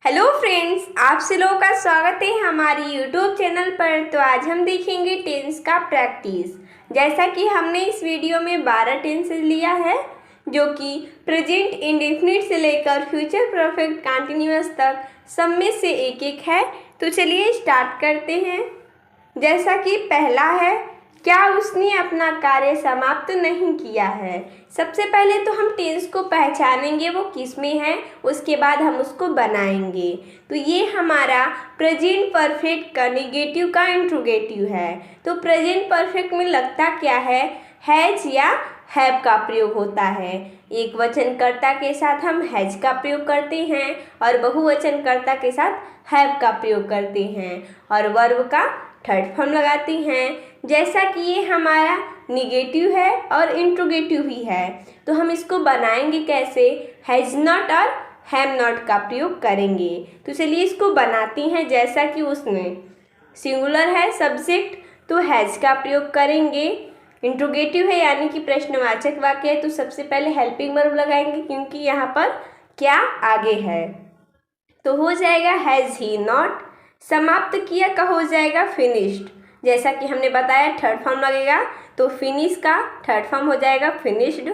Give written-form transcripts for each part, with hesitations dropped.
Hello friends, आप से लोगों का स्वागत है हमारी यूट्यूब चैनल पर। तो आज हम देखेंगे टेंस का प्रैक्टिस। जैसा कि हमने इस वीडियो में 12 टेंसेस लिया है, जो कि प्रेजेंट इंडेफिनिट से लेकर फ्यूचर परफेक्ट कंटिन्यूअस तक सब में से एक एक है। तो चलिए स्टार्ट करते हैं। जैसा कि पहला है, क्या उसने अपना कार्य समाप्त नहीं किया है। सबसे पहले तो हम टेंस को पहचानेंगे वो किस में है, उसके बाद हम उसको बनाएंगे। तो ये हमारा प्रेजेंट परफेक्ट का नेगेटिव का इंट्रोगेटिव है। तो प्रेजेंट परफेक्ट में लगता क्या है, हैज या हैव का प्रयोग होता है। एक वचनकर्ता के साथ हम हैज का प्रयोग करते हैं और बहुवचनकर्ता के साथ हैव का प्रयोग करते हैं और वर्ब का थर्ड फॉर्म लगाते हैं। जैसा कि ये हमारा निगेटिव है और इंट्रोगेटिव भी है, तो हम इसको बनाएंगे कैसे, हैज़ नॉट और हैव नॉट का प्रयोग करेंगे। तो चलिए इसको बनाते हैं। जैसा कि उसमें सिंगुलर है सब्जेक्ट, तो हैज़ का प्रयोग करेंगे। इंट्रोगेटिव है यानी कि प्रश्नवाचक वाक्य है, तो सबसे पहले हेल्पिंग वर्ब लगाएंगे क्योंकि यहाँ पर क्या आगे है। तो हो जाएगा हैज़ ही नॉट। समाप्त किया का हो जाएगा फिनिश्ड। जैसा कि हमने बताया थर्ड फॉर्म लगेगा, तो फिनिश का थर्ड फॉर्म हो जाएगा फिनिश्ड।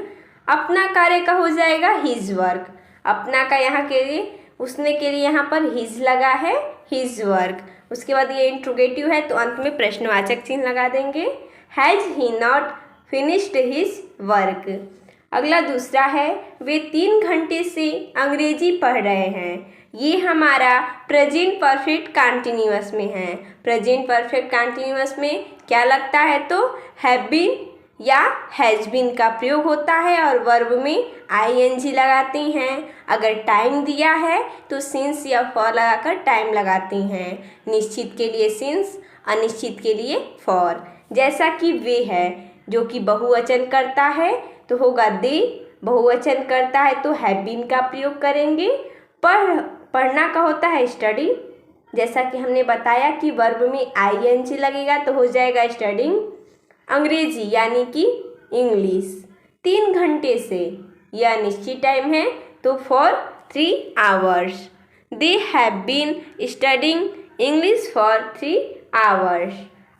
अपना कार्य का हो जाएगा हिज वर्क। अपना का यहाँ के लिए उसने के लिए यहाँ पर हिज लगा है, हिज वर्क। उसके बाद ये इंट्रोगेटिव है, तो अंत में प्रश्नवाचक चिन्ह लगा देंगे। Has he not finished his work. अगला दूसरा है, वे 3 घंटे से अंग्रेजी पढ़ रहे हैं। ये हमारा प्रेजेंट परफेक्ट कंटिन्यूअस में है। प्रेजेंट परफेक्ट कंटिन्यूअस में क्या लगता है, तो हैव बीन या हैज बीन का प्रयोग होता है और वर्ब में आईएनजी लगाते हैं। अगर टाइम दिया है तो सिंस या फॉर लगाकर टाइम लगाते हैं। निश्चित के लिए सिंस, अनिश्चित के लिए फॉर। जैसा कि वे है, जो कि बहुवचन करता है तो होगा दे। बहुवचन करता है तो हैव बीन का प्रयोग करेंगे। पढ़ना का होता है स्टडी। जैसा कि हमने बताया कि वर्ब में आईएनजी लगेगा तो हो जाएगा स्टडिंग अंग्रेजी यानी कि इंग्लिश। 3 घंटे से यह निश्चित टाइम है, तो for 3 hours. They have been studying English for 3 hours.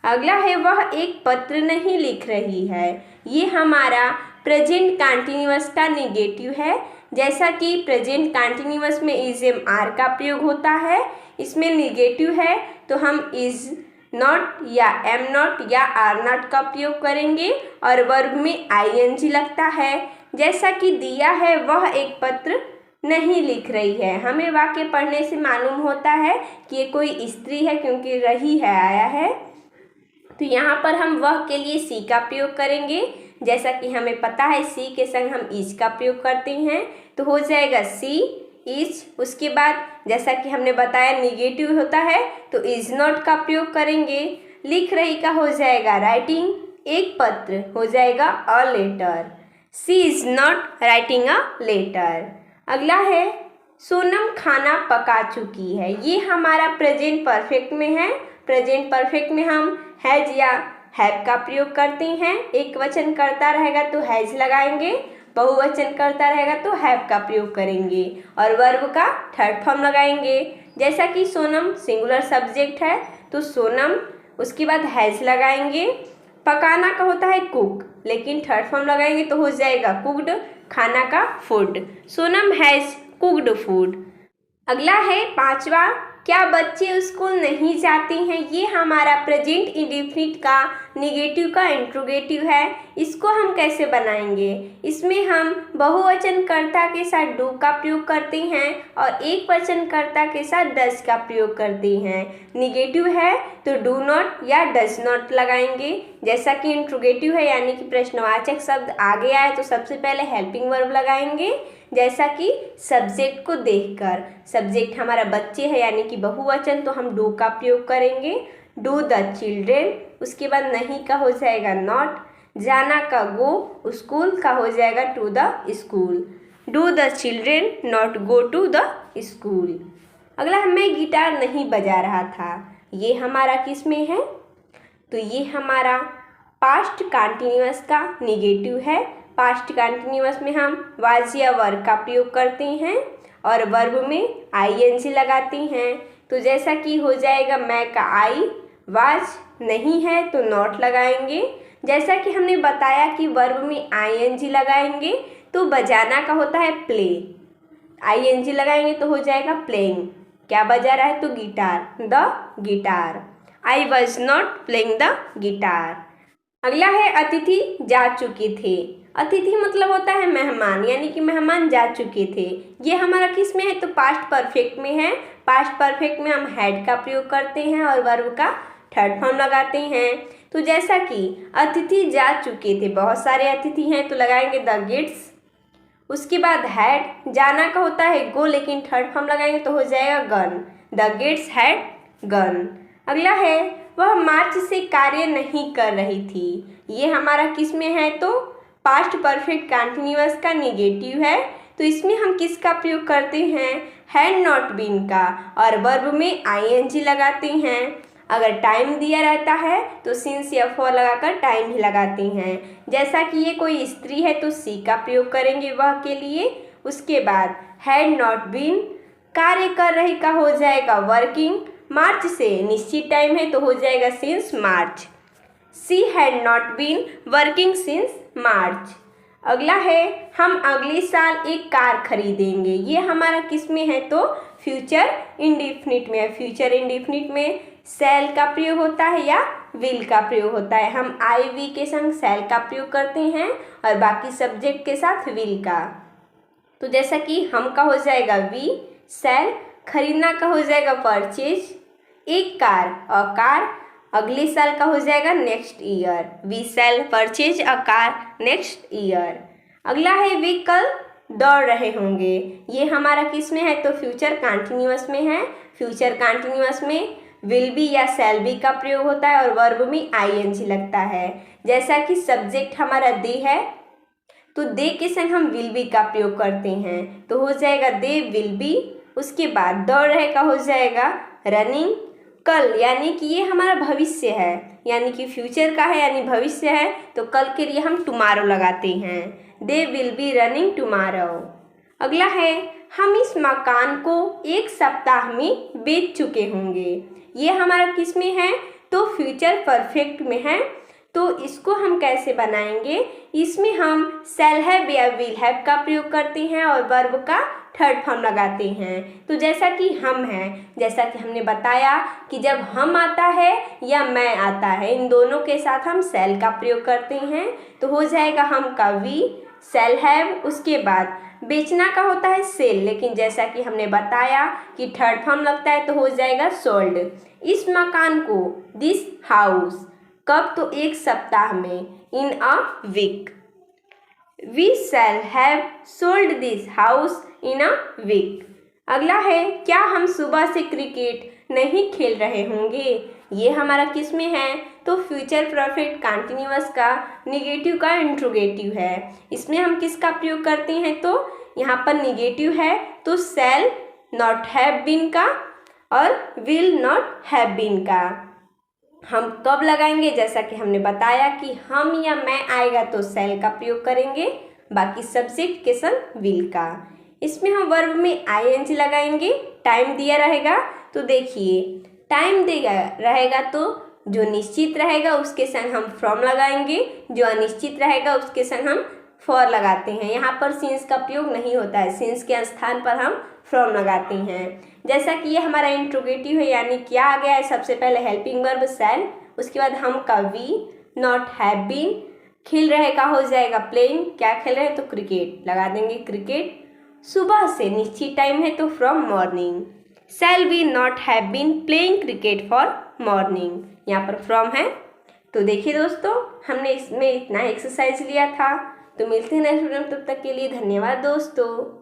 अगला है, वह एक पत्र नहीं लिख रही है। ये हमारा प्रेजेंट कंटिन्यूअस का नेगेटिव है। जैसा कि प्रेजेंट कंटिन्यूअस में इज एम आर का प्रयोग होता है, इसमें नेगेटिव है तो हम इज नॉट या एम नॉट या आर नॉट का प्रयोग करेंगे और वर्ब में आईएनजी लगता है। जैसा कि दिया है, वह एक पत्र नहीं लिख रही है। हमें वाक्य पढ़ने से मालूम होता है कि ये कोई स्त्री है क्योंकि रही है आया है। तो यहाँ पर हम वह के लिए सी का प्रयोग करेंगे। जैसा कि हमें पता है सी के संग हम इज का प्रयोग करते हैं, तो हो जाएगा सी इज। उसके बाद जैसा कि हमने बताया निगेटिव होता है तो इज नॉट का प्रयोग करेंगे। लिख रही का हो जाएगा राइटिंग। एक पत्र हो जाएगा a letter. She is not writing a letter. अगला है, सोनम खाना पका चुकी है। ये हमारा प्रेजेंट परफेक्ट में है। प्रेजेंट परफेक्ट में हम हैज या हैव का प्रयोग करते हैं। एक वचन करता रहेगा तो हैज लगाएंगे, बहुवचन करता रहेगा तो हैव का प्रयोग करेंगे और वर्ब का थर्ड फॉर्म लगाएंगे। जैसा कि सोनम सिंगुलर सब्जेक्ट है तो सोनम, उसके बाद हैज लगाएंगे। पकाना का होता है कुक, लेकिन थर्ड फॉर्म लगाएंगे तो हो जाएगा कुक्ड, खाना का food. Sonam has cooked food. अगला है 5वां, क्या बच्चे स्कूल नहीं जाते हैं। ये हमारा प्रेजेंट इंडेफिनिट का नेगेटिव का इंट्रोगेटिव है। इसको हम कैसे बनाएंगे, इसमें हम बहुवचनकर्ता के साथ डू का प्रयोग करते हैं और एक वचनकर्ता के साथ डज का प्रयोग करते हैं। नेगेटिव है तो डू नॉट या डज नॉट लगाएंगे। जैसा कि इंट्रोगेटिव है यानी कि प्रश्नवाचक शब्द आगे आए तो सबसे पहले हेल्पिंग वर्ब लगाएंगे। जैसा कि सब्जेक्ट को देखकर, सब्जेक्ट हमारा बच्चे है यानी कि बहुवचन, तो हम डू का प्रयोग करेंगे। Do the children. उसके बाद नहीं का हो जाएगा नॉट। जाना का गो, स्कूल का हो जाएगा to the school. Do the children not go to the school. अगला, मैं गिटार नहीं बजा रहा था। ये हमारा किस में है, तो ये हमारा पास्ट कंटिन्यूअस का नेगेटिव है। पास्ट कंटिन्यूअस में हम वाज या वर का प्रयोग करते हैं और वर्ब में आईएनजी लगाती हैं। तो जैसा कि हो जाएगा मैं का आई, वाज नहीं है तो नॉट लगाएंगे। जैसा कि हमने बताया कि वर्ब में आईएनजी लगाएंगे तो बजाना का होता है प्ले, आईएनजी लगाएंगे तो हो जाएगा प्लेइंग। क्या बजा रहा है तो guitar, the guitar. I was not playing the guitar. अगला है अतिथि जा चुके थे। अतिथि मतलब होता है मेहमान, यानी कि मेहमान जा चुके थे। ये हमारा किस में है तो पास्ट परफेक्ट में है। पास्ट परफेक्ट में हम हैड का प्रयोग करते हैं और वर्ब का थर्ड फॉर्म लगाते हैं। तो जैसा कि अतिथि जा चुके थे, बहुत सारे अतिथि हैं तो लगाएंगे द गेट्स। उसके बाद हैड, जाना का होता है गो लेकिन थर्ड फॉर्म लगाएंगे तो हो जाएगा gun, the gates had gun. अगला है वह मार्च से कार्य नहीं कर रही थी। ये हमारा किस में है तो पास्ट परफेक्ट कंटिन्यूअस का नेगेटिव है। तो इसमें हम किसका प्रयोग करते हैं, हैड नॉट बीन का, और वर्ब में आईएनजी लगाते हैं। अगर टाइम दिया रहता है तो सिंस या फॉर लगाकर टाइम ही लगाते हैं। जैसा कि ये कोई स्त्री है तो सी का प्रयोग करेंगे वह के लिए। उसके बाद हैड नॉट बीन, कार्य कर रही का हो जाएगा वर्किंग। मार्च से निश्चित टाइम है तो हो जाएगा since March. She had not been working since March. अगला है हम अगले साल एक कार खरीदेंगे। ये हमारा किस में है तो फ्यूचर इंडेफिनिट में है। फ्यूचर इंडेफिनिट में शैल का प्रयोग होता है या विल का प्रयोग होता है। हम आई वी के संग शैल का प्रयोग करते हैं और बाकी सब्जेक्ट के साथ विल का। तो जैसा कि हम का हो जाएगा वी शैल, खरीदना का हो जाएगा परचेज, एक कार और कार अगले साल का हो जाएगा next year, we shall purchase a car next year. अगला है वे कल दौड़ रहे होंगे। ये हमारा किस में है तो फ्यूचर कंटिन्यूअस में है। फ्यूचर कंटिन्यूअस में विल बी या शैल बी का प्रयोग होता है और वर्ब में आईएनजी लगता है। जैसा कि सब्जेक्ट हमारा दे है तो दे के संग हम विल बी का प्रयोग करते हैं तो हो जाएगा दे विल बी। उसके बाद दौड़ रहे का हो जाएगा रनिंग। कल यानी कि ये हमारा भविष्य है, यानी कि फ्यूचर का है यानी भविष्य है तो कल के लिए हम टुमारो लगाते हैं, they will be running tomorrow. अगला है हम इस मकान को एक सप्ताह में बेच चुके होंगे। ये हमारा किस में है तो फ्यूचर परफेक्ट में है। तो इसको हम कैसे बनाएंगे, इसमें हम शैल हैव या विल हैव का प्रयोग करते हैं और वर्ब का थर्ड फॉर्म लगाते हैं। तो जैसा कि हम हैं, जैसा कि हमने बताया कि जब हम आता है या मैं आता है, इन दोनों के साथ हम शैल का प्रयोग करते हैं तो हो जाएगा हम का वी शैल हैव। उसके बाद बेचना का होता है सेल, लेकिन जैसा कि हमने बताया कि थर्ड फॉर्म लगता है तो हो जाएगा सोल्ड। इस मकान को दिस हाउस, कब तो एक सप्ताह में, in a week. We shall have sold this house in a week. अगला है क्या हम सुबह से क्रिकेट नहीं खेल रहे होंगे। ये हमारा किस में है तो फ्यूचर परफेक्ट कंटिन्यूअस का निगेटिव का इंट्रोगेटिव है। इसमें हम किसका प्रयोग करते हैं तो यहाँ पर निगेटिव है तो शैल नॉट हैव बीन का और विल नॉट हैव बीन का। हम कब लगाएंगे, जैसा कि हमने बताया कि हम या मैं आएगा तो शैल का प्रयोग करेंगे, बाकी सब्जेक्ट के संग विल का। इसमें हम वर्ब में आईएनजी लगाएंगे। टाइम दिया रहेगा तो देखिए टाइम देगा रहेगा तो जो निश्चित रहेगा उसके संग हम फ्रॉम लगाएंगे, जो अनिश्चित रहेगा उसके संग हम फॉर लगाते हैं। यहाँ पर सिंस का प्रयोग नहीं होता है, सिंस के स्थान पर हम फ्रॉम लगाते हैं। जैसा कि ये हमारा इंट्रोगेटिव है, यानी क्या आ गया है सबसे पहले हेल्पिंग वर्ब शैल, उसके बाद हम का वी नॉट हैव बीन, खेल रहे का हो जाएगा प्लेइंग, क्या खेल रहे हैं तो क्रिकेट लगा देंगे क्रिकेट। सुबह से निश्चित टाइम है तो from morning, shall we not have been playing cricket for morning, यहाँ पर फ्रॉम है। तो देखिए दोस्तों हमने इसमें इतना एक्सरसाइज लिया था। तो मिलते हैं नेक्स्ट वीडियो में, तब तक के लिए धन्यवाद दोस्तों।